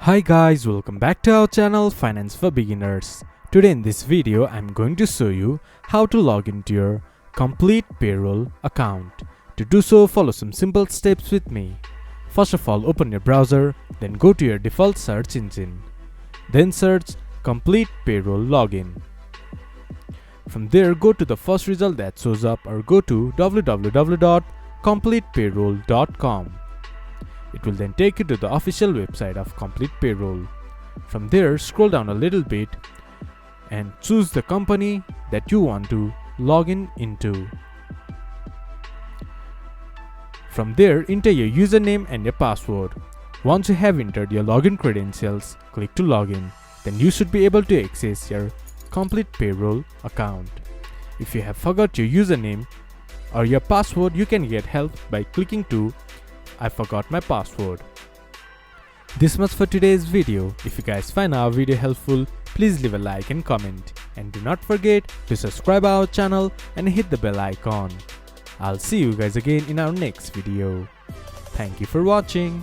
Hi guys, welcome back to our channel Finance for Beginners. Today in this video I'm going to show you how to log into your Complete Payroll account. To do so, follow some simple steps with me. First of all, open your browser, then go to your default search engine. Then search Complete Payroll Login. From there, go to the first result that shows up or go to www.completepayroll.com. It will then take you to the official website of Complete Payroll. From there, scroll down a little bit and choose the company that you want to log into. From there, enter your username and your password. Once you have entered your login credentials, click to login. Then you should be able to access your Complete Payroll account. If you have forgot your username or your password, you can get help by clicking to I forgot my password. This much for today's video. If you guys find our video helpful, please leave a like and comment. And do not forget to subscribe our channel and hit the bell icon. I'll see you guys again in our next video. Thank you for watching.